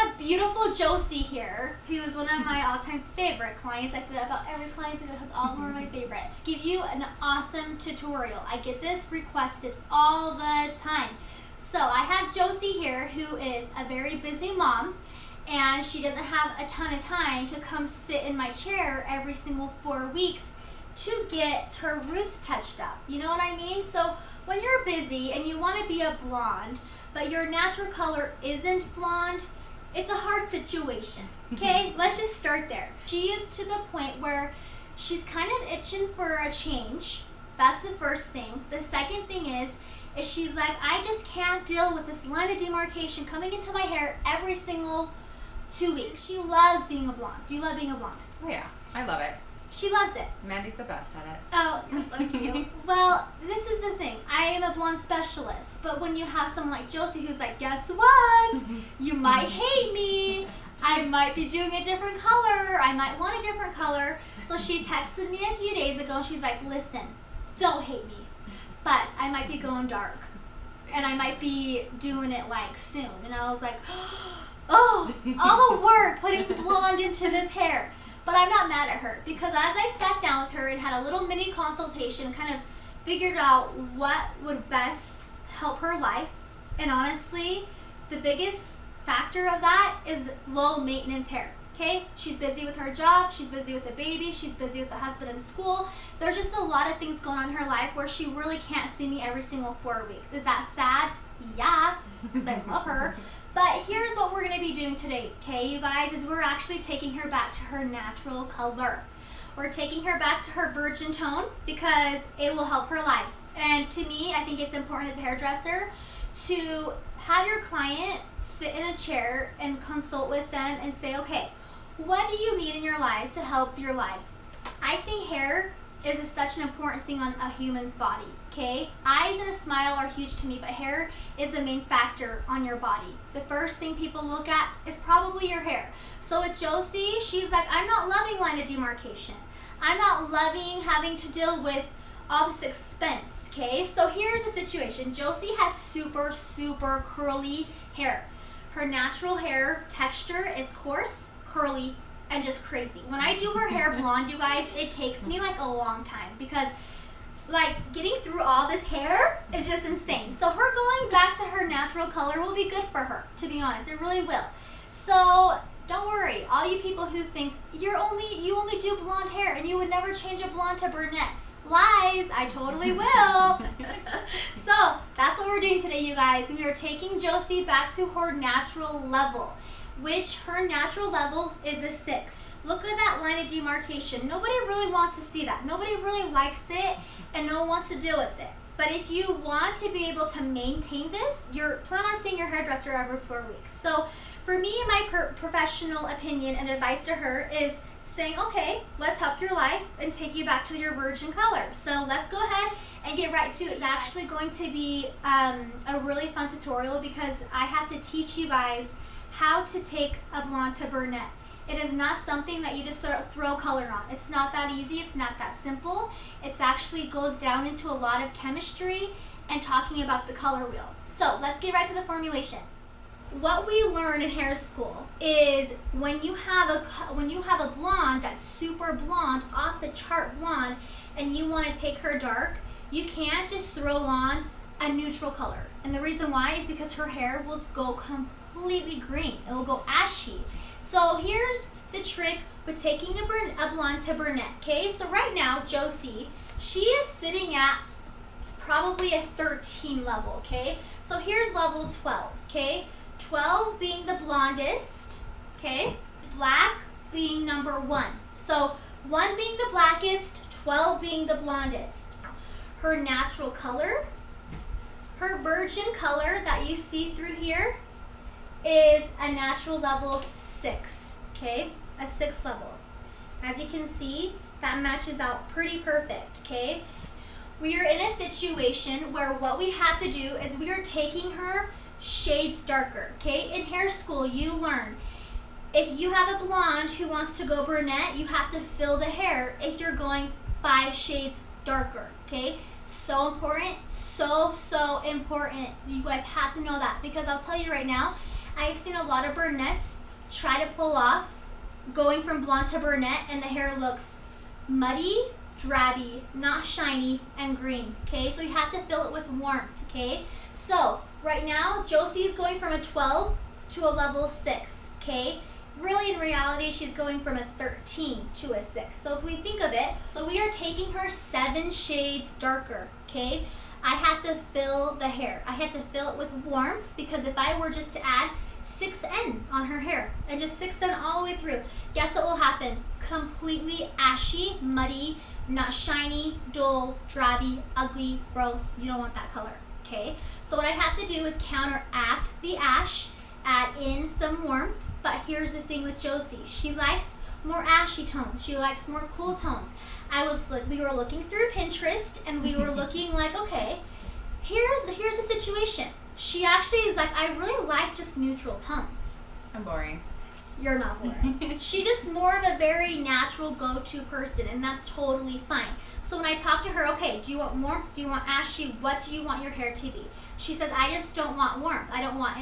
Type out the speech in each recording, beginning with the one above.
have beautiful Josie here, who is one of my all-time favorite clients. I say that about every client because all of them are my favorite. Give you an awesome tutorial. I get this requested all the time. So I have Josie here, who is a very busy mom, and she doesn't have a ton of time to come sit in my chair every single 4 weeks to get her roots touched up. You know what I mean? So when you're busy and you want to be a blonde, but your natural color isn't blonde, it's a hard situation, okay? Let's just start there. She is to the point where she's kind of itching for a change. That's the first thing. The second thing is she's like, I just can't deal with this line of demarcation coming into my hair every single 2 weeks. She loves being a blonde. Do you love being a blonde? Oh yeah, I love it. She loves it. Mandy's the best at it. Oh, thank you. Well, this is the thing. I am a blonde specialist, but when you have someone like Josie who's like, guess what? You might hate me. I might be doing a different color. I might want a different color. So she texted me a few days ago and she's like, listen, don't hate me, but I might be going dark and I might be doing it like soon. And I was like, oh, all the work putting blonde into this hair. But I'm not mad at her, because as I sat down with her and had a little mini consultation, kind of figured out what would best help her life. And honestly, the biggest factor of that is low maintenance hair. Okay? She's busy with her job, she's busy with the baby, she's busy with the husband in school. There's just a lot of things going on in her life where she really can't see me every single 4 weeks. Is that sad? Yeah, because I love her. But here's what we're going to be doing today, okay, you guys, is we're actually taking her back to her natural color. We're taking her back to her virgin tone because it will help her life. And to me, I think it's important as a hairdresser to have your client sit in a chair and consult with them and say, okay, what do you need in your life to help your life? I think hair is such an important thing on a human's body, okay? Eyes and a smile are huge to me, but hair is the main factor on your body. The first thing people look at is probably your hair. So with Josie, she's like, I'm not loving line of demarcation. I'm not loving having to deal with all this expense, okay? So here's the situation. Josie has super, super curly hair. Her natural hair texture is coarse, curly, and just crazy. When I do her hair blonde, you guys, it takes me like a long time because like getting through all this hair is just insane. So her going back to her natural color will be good for her, to be honest. It really will. So don't worry, all you people who think you only do blonde hair and you would never change a blonde to brunette. Lies, I totally will. So that's what we're doing today, you guys. We are taking Josie back to her natural level, which her natural level is a 6. Look at that line of demarcation. Nobody really wants to see that. Nobody really likes it and no one wants to deal with it. But if you want to be able to maintain this, you're plan on seeing your hairdresser every 4 weeks. So for me, my professional opinion and advice to her is saying, okay, let's help your life and take you back to your virgin color. So let's go ahead and get right to it. It's actually going to be a really fun tutorial because I have to teach you guys how to take a blonde to brunette. It is not something that you just sort of throw color on. It's not that easy. It's not that simple. It actually goes down into a lot of chemistry and talking about the color wheel. So let's get right to the formulation. What we learn in hair school is when you have a blonde that's super blonde, off the chart blonde, and you want to take her dark, you can't just throw on a neutral color. And the reason why is because her hair will go completely green. It will go ashy. So here's the trick with taking a blonde to brunette, okay? So right now, Josie, she is sitting at probably a 13 level, okay? So here's level 12, okay? 12 being the blondest, okay? Black being number 1. So 1 being the blackest, 12 being the blondest. Her natural color, her virgin color that you see through here is a natural level 6, okay? A 6 level. As you can see, that matches out pretty perfect, okay? We are in a situation where what we have to do is we are taking her shades darker, okay? In hair school, you learn if you have a blonde who wants to go brunette, you have to fill the hair if you're going 5 shades darker, okay? So important, so important. You guys have to know that because I'll tell you right now, I've seen a lot of brunettes try to pull off going from blonde to brunette, and the hair looks muddy, drabby, not shiny, and green. Okay, so you have to fill it with warmth. Okay, so right now Josie is going from a 12 to a level 6. Okay, really in reality she's going from a 13 to a 6. So if we think of it, so we are taking her 7 shades darker. Okay, I have to fill the hair. I have to fill it with warmth, because if I were just to add 6N on her hair and just 6N all the way through, guess what will happen? Completely ashy, muddy, not shiny, dull, drabby, ugly, gross. You don't want that color. Okay, so what I have to do is counteract the ash, add in some warmth. But here's the thing with Josie, she likes more ashy tones, she likes more cool tones. We were looking through Pinterest, and we were looking like, okay, here's the situation. She actually is like, I really like just neutral tones. I'm boring. You're not boring. She's just more of a very natural go-to person, and that's totally fine. So when I talk to her, okay, do you want warmth? Do you want ashy? What do you want your hair to be? She says, I just don't want warmth. I don't want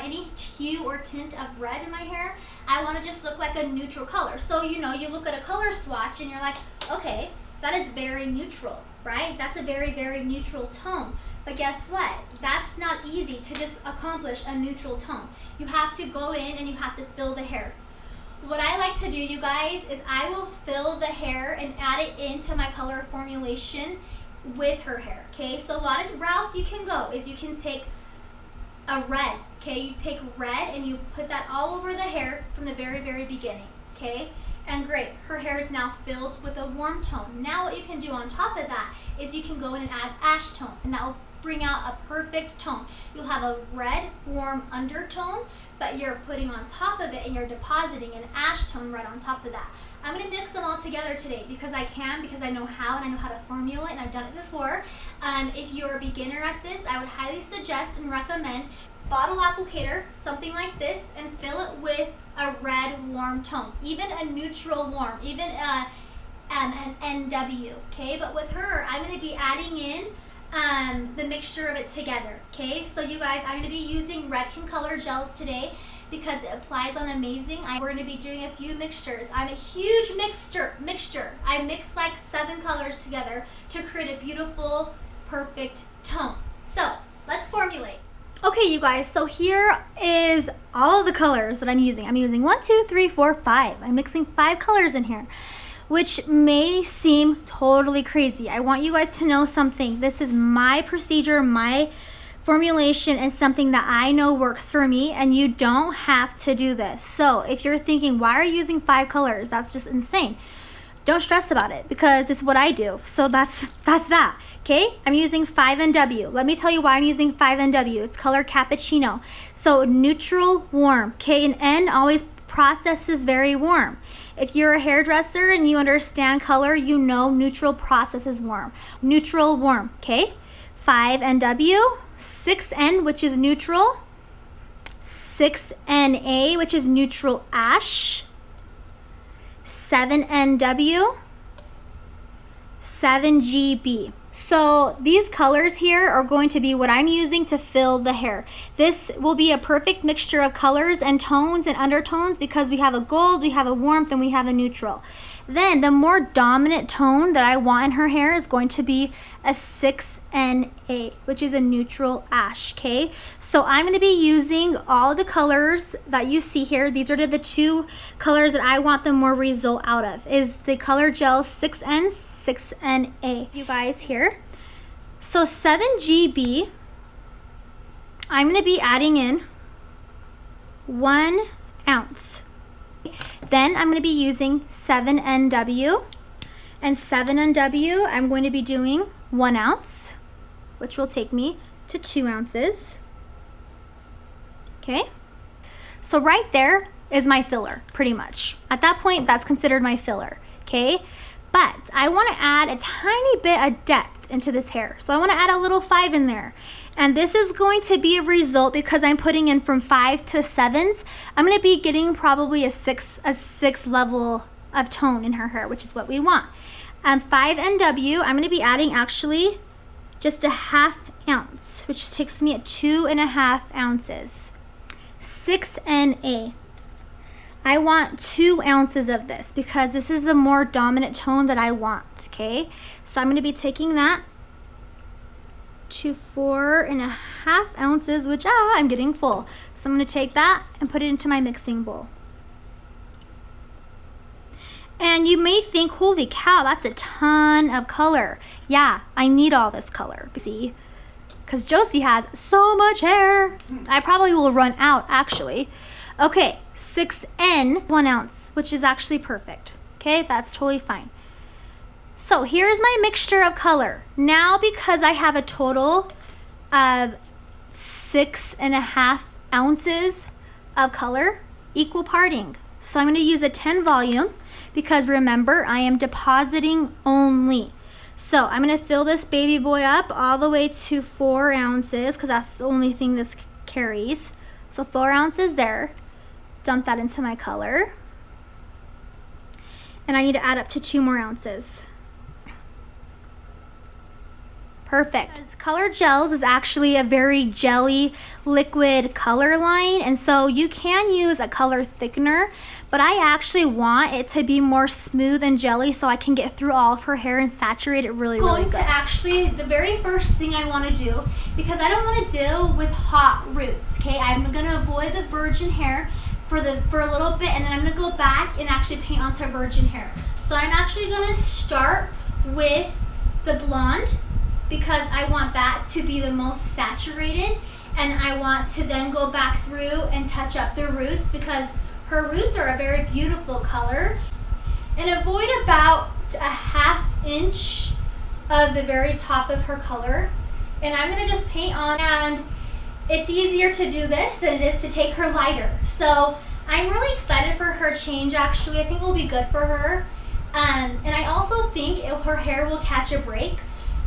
any hue or tint of red in my hair. I want to just look like a neutral color. So, you know, you look at a color swatch and you're like, okay, that is very neutral, right? That's a very, very neutral tone. But guess what? That's not easy to just accomplish a neutral tone. You have to go in and you have to fill the hair. What I like to do, you guys, is I will fill the hair and add it into my color formulation with her hair. Okay, so a lot of routes you can go is you can take a red. Okay, you take red and you put that all over the hair from the very, very beginning. Okay, and great, her hair is now filled with a warm tone. Now what you can do on top of that is you can go in and add ash tone, and that will bring out a perfect tone. You'll have a red warm undertone, but you're putting on top of it and you're depositing an ash tone right on top of that. I'm going to mix them all together today because I know how, and I know how to formulate, and I've done it before. If you're a beginner at this, I would highly suggest and recommend bottle applicator, something like this, and fill it with a red warm tone, even a neutral warm, even an NW. Okay, but with her, I'm going to be adding in the mixture of it together. Okay, so you guys, I'm going to be using Redken ColorGels today because it applies on amazing. We're going to be doing a few mixtures. I'm a huge mixture. I mix like 7 colors together to create a beautiful, perfect tone. So let's formulate. Okay, you guys, so here is all of the colors that I'm using. I'm using 1, 2, 3, 4, 5. I'm mixing 5 colors in here, which may seem totally crazy. I want you guys to know something. This is my procedure, my formulation, and something that I know works for me, and you don't have to do this. So if you're thinking, why are you using 5 colors? That's just insane. Don't stress about it because it's what I do. So that's that. Okay, I'm using 5NW. Let me tell you why I'm using 5NW. It's color cappuccino. So neutral, warm. Okay, and N always processes very warm. If you're a hairdresser and you understand color, you know neutral processes warm. Neutral, warm. Okay, 5NW, 6N, which is neutral, 6NA, which is neutral ash, 7NW, 7GB. So these colors here are going to be what I'm using to fill the hair. This will be a perfect mixture of colors and tones and undertones because we have a gold, we have a warmth, and we have a neutral. Then the more dominant tone that I want in her hair is going to be a 6NA, which is a neutral ash. Okay, so I'm going to be using all the colors that you see here. These are the 2 colors that I want the more result out of, is the ColorGels 6N, 6NA. You guys here. So 7GB, I'm going to be adding in 1 ounce. Then I'm going to be using 7NW, and 7NW I'm going to be doing 1 ounce, which will take me to 2 ounces. Okay, so right there is my filler, pretty much. At that point, that's considered my filler. Okay, but I want to add a tiny bit of depth into this hair, so I want to add a little 5 in there, and this is going to be a result because I'm putting in from 5 to 7s. I'm going to be getting probably a 6 level of tone in her hair, which is what we want. 5NW, I'm going to be adding actually just a 1/2 ounce, which takes me at 2.5 ounces. 6NA. I want 2 ounces of this because this is the more dominant tone that I want, okay? So I'm going to be taking that to 4.5 ounces, which I'm getting full. So I'm going to take that and put it into my mixing bowl. And you may think, holy cow, that's a ton of color. Yeah, I need all this color, see? Because Josie has so much hair. I probably will run out, actually. Okay, 6N, 1 ounce, which is actually perfect. Okay, that's totally fine. So here's my mixture of color. Now, because I have a total of 6.5 ounces of color, equal parting. So I'm going to use a 10 volume because remember, I am depositing only. So I'm going to fill this baby boy up all the way to 4 ounces because that's the only thing this carries. So 4 ounces there. Dump that into my color. And I need to add up to 2 more ounces. Perfect. ColorGels is actually a very jelly liquid color line, and so you can use a color thickener, but I actually want it to be more smooth and jelly so I can get through all of her hair and saturate it really good. Actually, the very first thing I want to do, because I don't want to deal with hot roots, okay? I'm going to avoid the virgin hair for a little bit, and then I'm going to go back and actually paint onto virgin hair. So I'm actually going to start with the blonde, because I want that to be the most saturated, and I want to then go back through and touch up the roots because her roots are a very beautiful color. And avoid about a 1/2 inch of the very top of her color. And I'm going to just paint on, and it's easier to do this than it is to take her lighter. So I'm really excited for her change actually. I think it will be good for her. And I also think her hair will catch a break.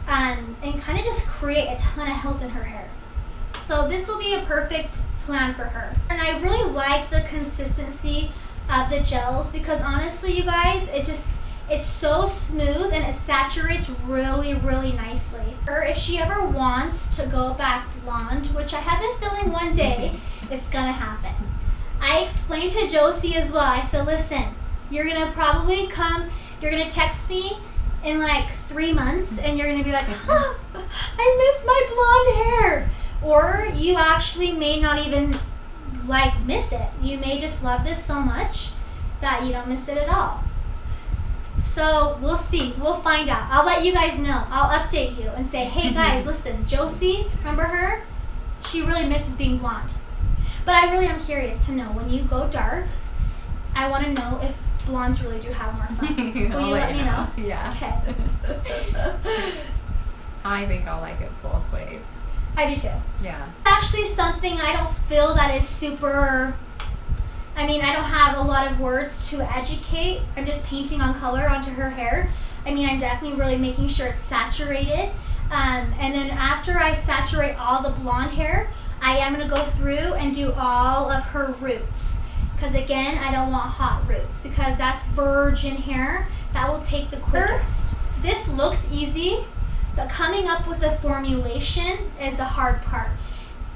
And kind of just create a ton of health in her hair. So this will be a perfect plan for her. And I really like the consistency of the gels because honestly, you guys, it's so smooth and it saturates really, really nicely. Or if she ever wants to go back blonde, which I have a feeling one day it's gonna happen. I explained to Josie as well. I said, listen, you're gonna probably you're gonna text me in like 3 months and you're gonna be like, oh, I miss my blonde hair. Or you actually may not even like miss it. You may just love this so much that you don't miss it at all. So we'll see, we'll find out. I'll let you guys know. I'll update you and say, hey guys, listen, Josie, remember her? She really misses being blonde. But I really am curious to know, when you go dark, I wanna know if blondes really do have more fun. Will you let me know? Yeah. Okay. I think I'll like it both ways. I do too. Yeah. Actually, something I don't feel that is super, I mean, I don't have a lot of words to educate. I'm just painting on color onto her hair. I mean, I'm definitely really making sure it's saturated. And then after I saturate all the blonde hair, I am going to go through and do all of her roots. Because again, I don't want hot roots because that's virgin hair. That will take the quickest. This looks easy, but coming up with a formulation is the hard part.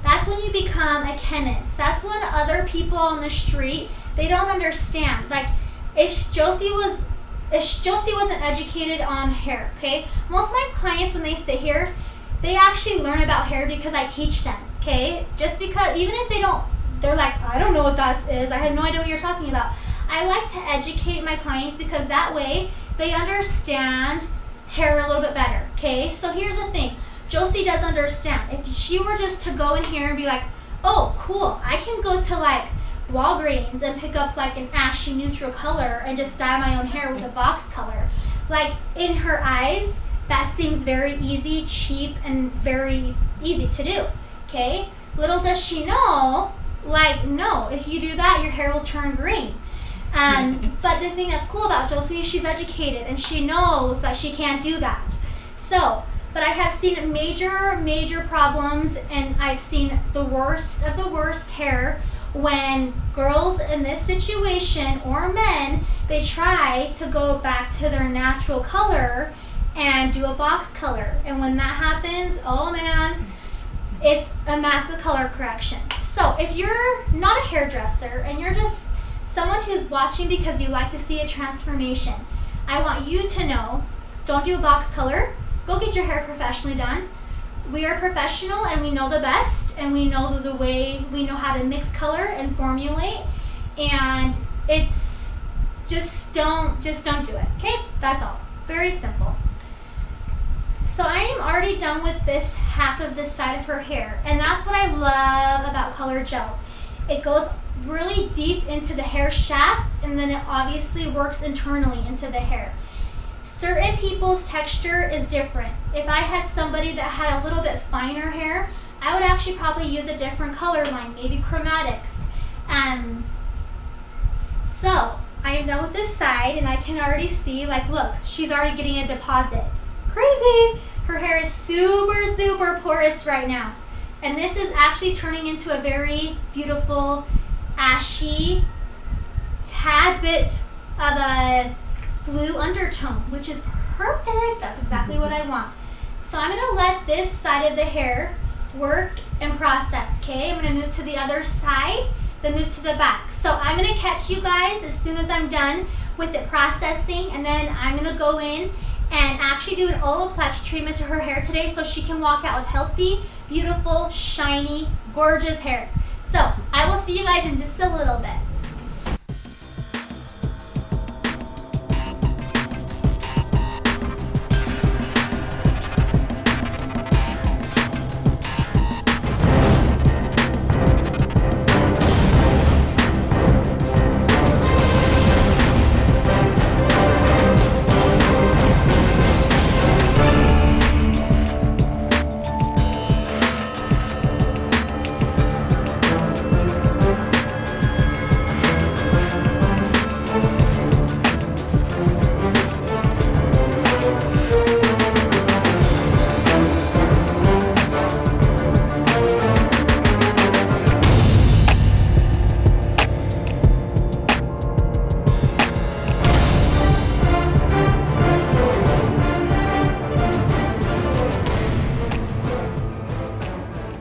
That's when you become a chemist. That's when other people on the street, they don't understand. Like, if Josie wasn't educated on hair, okay? Most of my clients, when they sit here, they actually learn about hair because I teach them, okay? Just because, even if they don't, they're like, I don't know what that is. I have no idea what you're talking about. I like to educate my clients because that way they understand hair a little bit better, okay? So here's the thing. Josie does understand. If she were just to go in here and be like, oh, cool, I can go to like Walgreens and pick up like an ashy neutral color and just dye my own hair with a box color. Like, in her eyes, that seems very easy, cheap, and very easy to do, okay? Little does she know, like, no, if you do that, your hair will turn green. But the thing that's cool about Josie is she's educated and she knows that she can't do that. So, but I have seen major problems, and I've seen the worst of the worst hair when girls in this situation, or men, they try to go back to their natural color and do a box color. And when that happens, oh man, it's a massive color correction. So if you're not a hairdresser and you're just someone who's watching because you like to see a transformation, I want you to know, don't do a box color. Go get your hair professionally done. We are professional and we know the best, and we know the way, we know how to mix color and formulate, and it's just don't do it, okay? That's all. Very simple. So I am already done with this half of this side of her hair, and that's what I love about ColorGels. It goes really deep into the hair shaft, and then it obviously works internally into the hair. Certain people's texture is different. If I had somebody that had a little bit finer hair, I would actually probably use a different color line, maybe chromatics. So I am done with this side, and I can already see, like, look, she's already getting a deposit. Crazy! Her hair is super, super porous right now. And this is actually turning into a very beautiful, ashy, tad bit of a blue undertone, which is perfect. That's exactly what I want. So I'm going to let this side of the hair work and process, okay? I'm going to move to the other side, then move to the back. So I'm going to catch you guys as soon as I'm done with it processing, and then I'm going to go in and actually do an Olaplex treatment to her hair today so she can walk out with healthy, beautiful, shiny, gorgeous hair. So I will see you guys in just a little bit.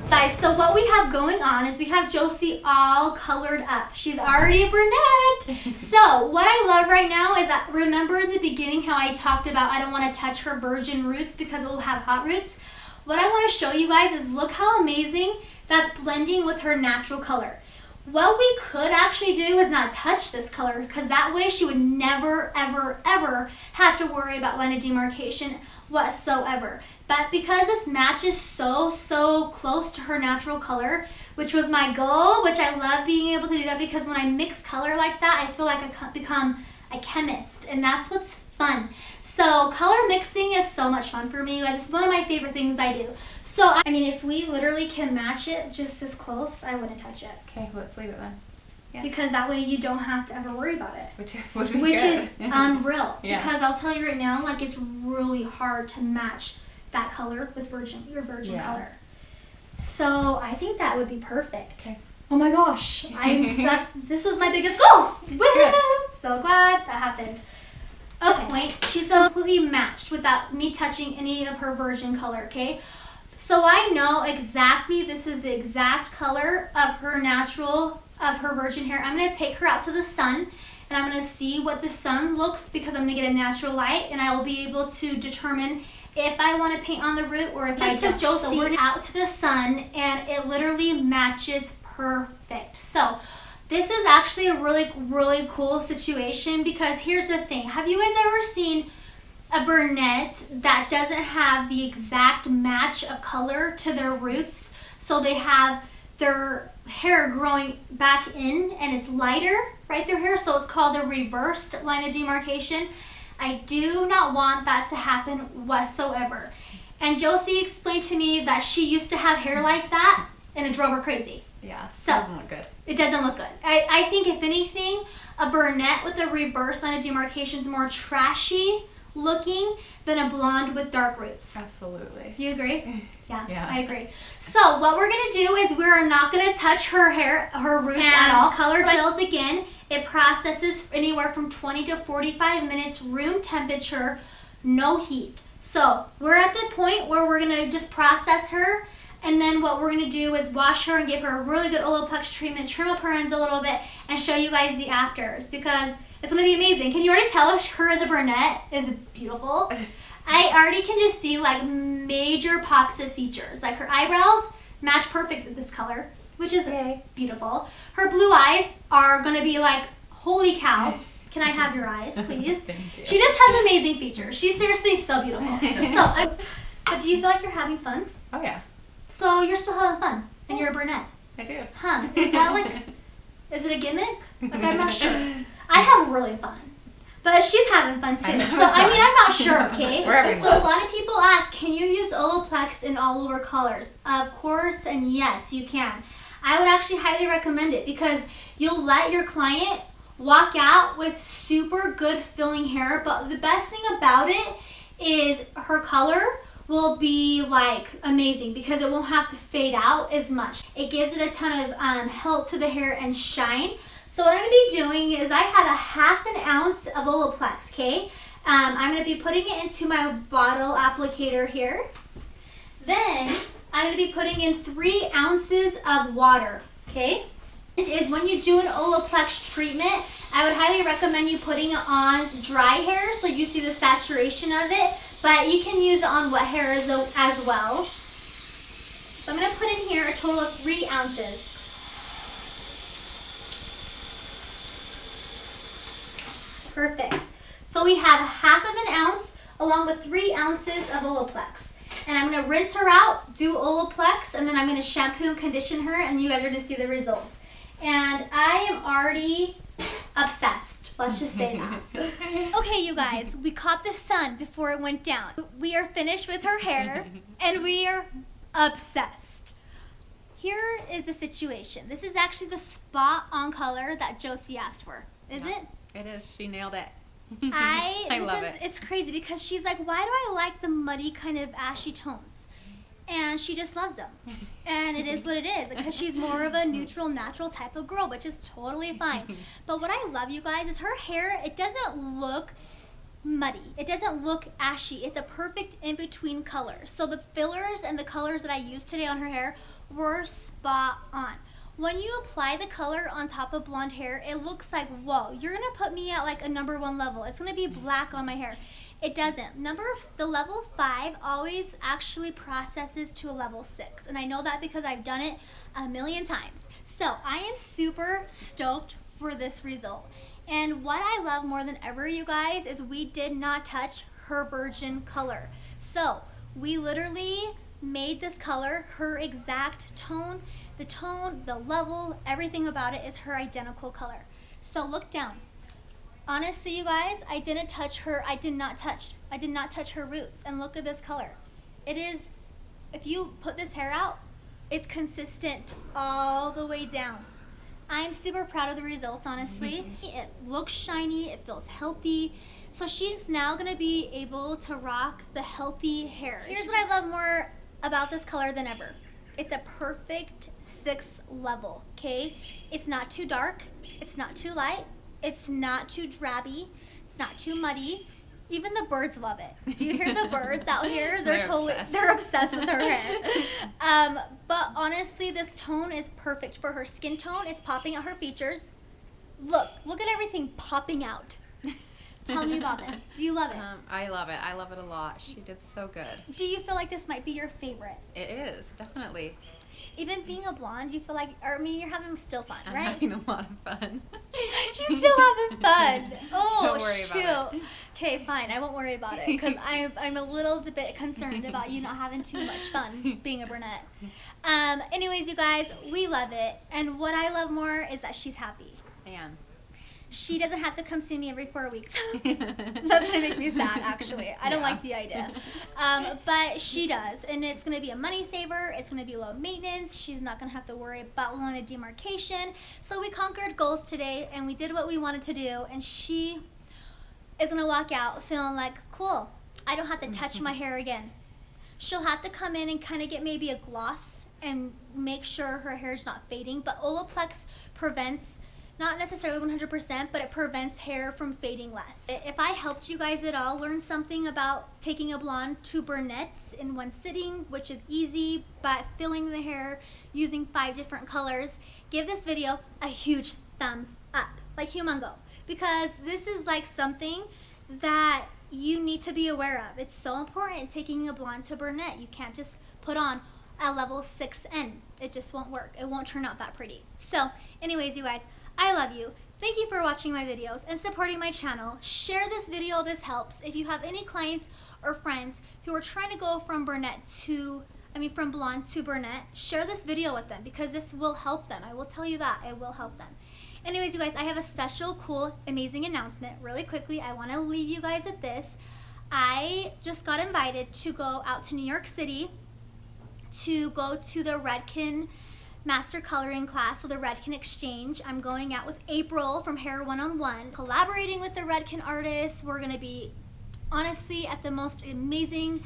Guys, so what we have going on is we have Josie all colored up. She's already a brunette. So what I love right now is that, remember in the beginning how I talked about I don't want to touch her virgin roots because it will have hot roots? What I want to show you guys is look how amazing that's blending with her natural color. What we could actually do is not touch this color, because that way she would never, ever, ever have to worry about line of demarcation whatsoever. But because this matches so close to her natural color, which was my goal, which I love being able to do that, because when I mix color like that, I feel like I become a chemist, and that's what's fun. So color mixing is so much fun for me, you guys. It's one of my favorite things I do. So, I mean, if we literally can match it just this close, I wouldn't touch it. Okay, let's leave it then. Yeah. Because that way you don't have to ever worry about it. Which is unreal. Yeah. Because I'll tell you right now, like, it's really hard to match that color with your virgin color. So I think that would be perfect. Okay. Oh my gosh. This was my biggest goal. So glad that happened. Okay, she's completely matched without me touching any of her virgin color, okay? So I know exactly this is the exact color of her virgin hair. I'm going to take her out to the sun, and I'm going to see what the sun looks, because I'm going to get a natural light, and I will be able to determine if I want to paint on the root or if I don't. Just took Josie out to the sun, and it literally matches perfect. So this is actually a really cool situation, because here's the thing. Have you guys ever seen a brunette that doesn't have the exact match of color to their roots? So they have their hair growing back in and it's lighter, right, their hair, so it's called a reversed line of demarcation. I do not want that to happen whatsoever. And Josie explained to me that she used to have hair like that and it drove her crazy. Yeah, so, it doesn't look good. It doesn't look good. I think if anything, a brunette with a reverse line of demarcation is more trashy looking than a blonde with dark roots. Absolutely. You agree? Yeah. I agree. So what we're going to do is we're not going to touch her hair, her roots at all. ColorGels, again, it processes anywhere from 20 to 45 minutes, room temperature, no heat. So we're at the point where we're going to just process her And then what we're going to do is wash her and give her a really good Olaplex treatment, trim up her ends a little bit, and show you guys the afters because it's going to be amazing. Can you already tell if her as a brunette is beautiful? I already can just see like major pops of features. Like her eyebrows match perfect with this color, which is beautiful. Her blue eyes are going to be like, holy cow. Can I have your eyes, please? Thank you. She just has amazing features. She's seriously so beautiful. But do you feel like you're having fun? Oh yeah. So you're still having fun, and you're a brunette. I do. Huh? Is that like, is it a gimmick? Like I'm not sure. I have really fun. But she's having fun too. So I mean, I'm not sure, okay? We're having So a lot of people ask, can you use Olaplex in all over colors? Of course, and yes, you can. I would actually highly recommend it because you'll let your client walk out with super good filling hair, but the best thing about it is her color will be like amazing because it won't have to fade out as much. It gives it a ton of help to the hair and shine. So what I'm going to be doing is I have a 1/2 ounce of Olaplex, okay? I'm going to be putting it into my bottle applicator here. Then I'm going to be putting in 3 ounces of water, okay? Is when you do an Olaplex treatment, I would highly recommend you putting it on dry hair so you see the saturation of it, but you can use it on wet hair as well. So I'm going to put in here a total of 3 ounces. Perfect. So we have 1/2 ounce along with 3 ounces of Olaplex. And I'm going to rinse her out, do Olaplex, and then I'm going to shampoo and condition her, and you guys are going to see the results. And I am already obsessed. Let's just say that. Okay, you guys, we caught the sun before it went down. We are finished with her hair, and we are obsessed. Here is the situation. This is actually the spot-on color that Josie asked for. Is it? It is. She nailed it. I love it. It's crazy because she's like, why do I like the muddy kind of ashy tones? And she just loves them. And it is what it is because she's more of a neutral, natural type of girl, which is totally fine. But what I love, you guys, is her hair, it doesn't look muddy. It doesn't look ashy. It's a perfect in-between color. So the fillers and the colors that I used today on her hair were spot on. When you apply the color on top of blonde hair, it looks like, whoa, you're going to put me at like a #1 level. It's going to be black on my hair. It doesn't. The level 5 always actually processes to a level 6. And I know that because I've done it a million times. So I am super stoked for this result. And what I love more than ever, you guys, is we did not touch her virgin color. So we literally made this color her exact tone. The tone, the level, everything about it is her identical color. So look down. Honestly, you guys, I didn't touch her. I did not touch her roots. And look at this color. It is, if you put this hair out, it's consistent all the way down. I'm super proud of the results, honestly. It looks shiny, it feels healthy. So she's now gonna be able to rock the healthy hair. Here's what I love more about this color than ever. It's a perfect 6th level, okay? It's not too dark, it's not too light, it's not too drabby, it's not too muddy. Even the birds love it. Do you hear the birds out here? They're obsessed with her hair. But honestly, this tone is perfect for her skin tone. It's popping out her features. Look at everything popping out. Tell me about it. Do you love it? I love it. I love it a lot. She did so good. Do you feel like this might be your favorite? It is, definitely. Even being a blonde, you feel like, you're having still fun, right? I'm having a lot of fun. She's still having fun. Oh, Don't worry about it. Okay, fine. I won't worry about it because I'm a little bit concerned about you not having too much fun being a brunette. Anyways, you guys, we love it. And what I love more is that she's happy. And she doesn't have to come see me every 4 weeks. That's gonna make me sad, actually. I don't like the idea. But she does, and it's gonna be a money saver. It's gonna be low maintenance. She's not gonna have to worry about line of demarcation. So we conquered goals today, and we did what we wanted to do, and she is gonna walk out feeling like, cool, I don't have to touch my hair again. She'll have to come in and kind of get maybe a gloss and make sure her hair is not fading, but Olaplex prevents Not necessarily 100%, but it prevents hair from fading less. If I helped you guys at all learn something about taking a blonde to brunettes in one sitting, which is easy, but filling the hair using 5 different colors, give this video a huge thumbs up, like humongo, because this is like something that you need to be aware of. It's so important taking a blonde to brunette. You can't just put on a level 6N. It just won't work. It won't turn out that pretty. So anyways, you guys, I love you. Thank you for watching my videos and supporting my channel. Share this video, this helps. If you have any clients or friends who are trying to go from from blonde to brunette, share this video with them because this will help them. I will tell you that, it will help them. Anyways, you guys, I have a special, cool, amazing announcement. Really quickly, I want to leave you guys at this. I just got invited to go out to New York City to go to the Redken master coloring class, so the Redken exchange. I'm going out with April from Hair 101, collaborating with the Redken artists. We're going to be honestly at the most amazing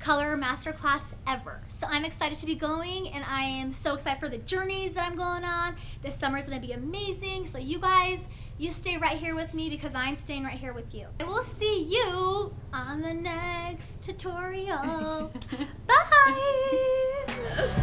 color master class ever. So I'm excited to be going, and I am so excited for the journeys that I'm going on. This summer is going to be amazing. So you guys, you stay right here with me because I'm staying right here with you. I will see you on the next tutorial. Bye!